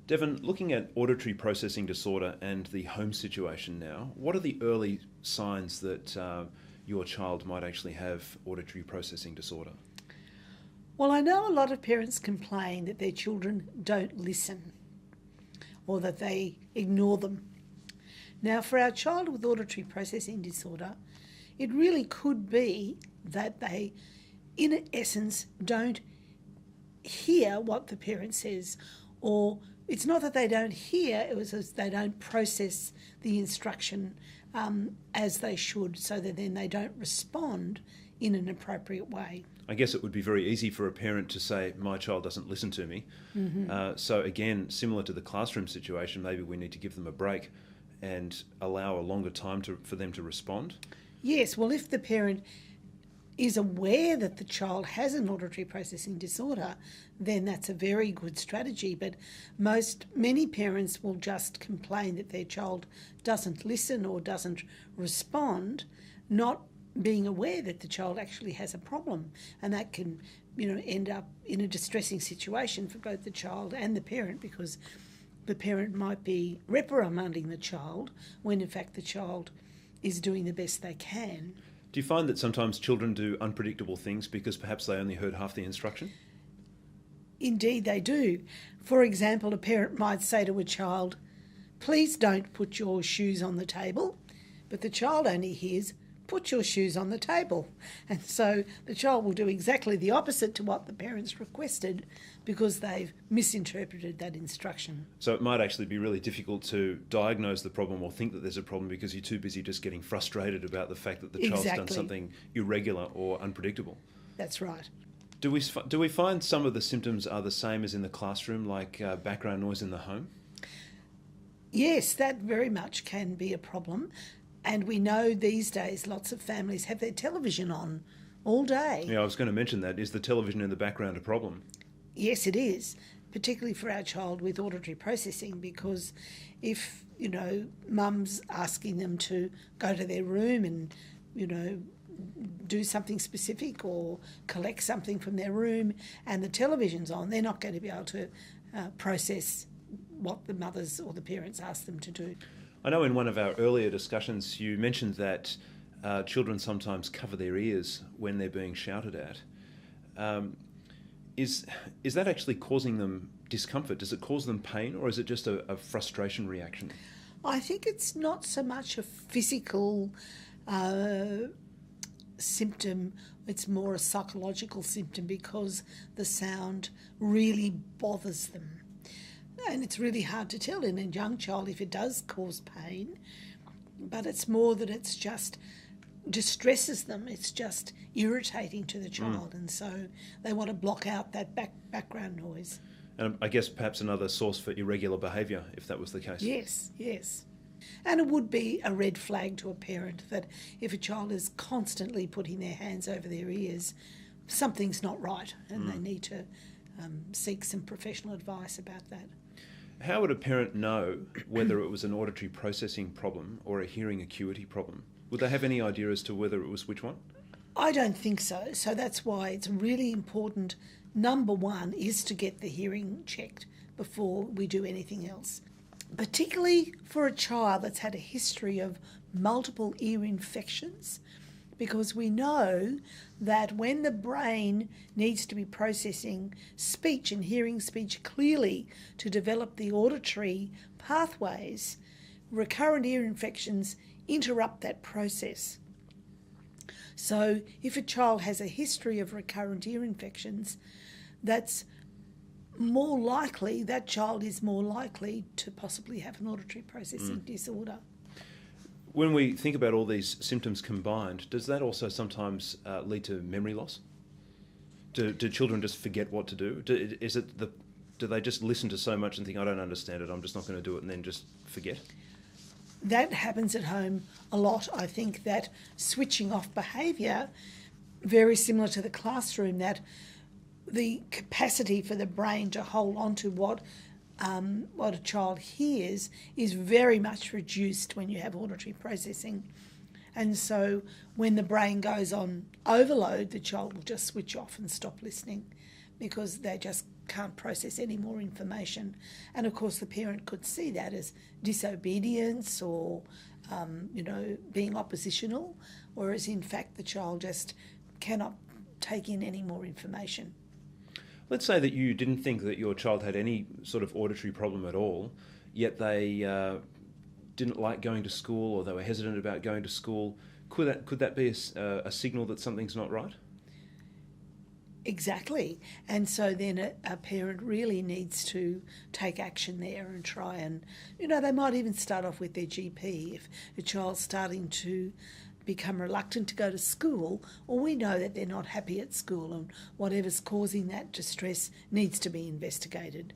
Devon, looking at auditory processing disorder and the home situation now, what are the early signs that your child might actually have auditory processing disorder? Well, I know a lot of parents complain that their children don't listen or that they ignore them. Now, for our child with auditory processing disorder, it really could be that they, in essence, don't hear what the parent says, or it's not that they don't hear, it was that they don't process the instruction as they should, so that then they don't respond in an appropriate way. I guess it would be very easy for a parent to say, my child doesn't listen to me. So again, similar to the classroom situation, maybe we need to give them a break and allow a longer time for them to respond. Yes, well, if the parent is aware that the child has an auditory processing disorder, then that's a very good strategy. But many parents will just complain that their child doesn't listen or doesn't respond, not being aware that the child actually has a problem, and that can, end up in a distressing situation for both the child and the parent, because the parent might be reprimanding the child when in fact the child is doing the best they can. Do you find that sometimes children do unpredictable things because perhaps they only heard half the instruction? Indeed they do. For example, a parent might say to a child, "Please don't put your shoes on the table," but the child only hears, "Put your shoes on the table." And so the child will do exactly the opposite to what the parents requested because they've misinterpreted that instruction. So it might actually be really difficult to diagnose the problem or think that there's a problem because you're too busy just getting frustrated about the fact that the child's done something irregular or unpredictable. That's right. Do we find some of the symptoms are the same as in the classroom, like background noise in the home? Yes, that very much can be a problem. And we know these days lots of families have their television on all day. Yeah, I was going to mention that. Is the television in the background a problem? Yes, it is, particularly for our child with auditory processing, because if, mum's asking them to go to their room and, do something specific or collect something from their room and the television's on, they're not going to be able to process what the mothers or the parents ask them to do. I know in one of our earlier discussions you mentioned that children sometimes cover their ears when they're being shouted at. Is that actually causing them discomfort? Does it cause them pain, or is it just a frustration reaction? I think it's not so much a physical symptom, it's more a psychological symptom because the sound really bothers them. And it's really hard to tell in a young child if it does cause pain, but it's more that it's just distresses them. It's just irritating to the child, and so they want to block out that background noise. And I guess perhaps another source for irregular behaviour, if that was the case. Yes. And it would be a red flag to a parent that if a child is constantly putting their hands over their ears, something's not right, and they need to seek some professional advice about that. How would a parent know whether it was an auditory processing problem or a hearing acuity problem? Would they have any idea as to whether it was which one? I don't think so. So that's why it's really important, number one, is to get the hearing checked before we do anything else. Particularly for a child that's had a history of multiple ear infections, because we know that when the brain needs to be processing speech and hearing speech clearly to develop the auditory pathways, recurrent ear infections interrupt that process. So if a child has a history of recurrent ear infections, that child is more likely to possibly have an auditory processing disorder. When we think about all these symptoms combined, does that also sometimes lead to memory loss? Do children just forget what to do? Do they just listen to so much and think, I don't understand it, I'm just not going to do it, and then just forget? That happens at home a lot. I think that switching off behaviour, very similar to the classroom, that the capacity for the brain to hold on to what a child hears is very much reduced when you have auditory processing. And so when the brain goes on overload, the child will just switch off and stop listening because they just can't process any more information. And of course, the parent could see that as disobedience or, being oppositional, whereas in fact the child just cannot take in any more information. Let's say that you didn't think that your child had any sort of auditory problem at all, yet they didn't like going to school, or they were hesitant about going to school. Could that be a signal that something's not right? Exactly. And so then a parent really needs to take action there and try and, they might even start off with their GP. If a child's starting to become reluctant to go to school, or we know that they're not happy at school, and whatever's causing that distress needs to be investigated.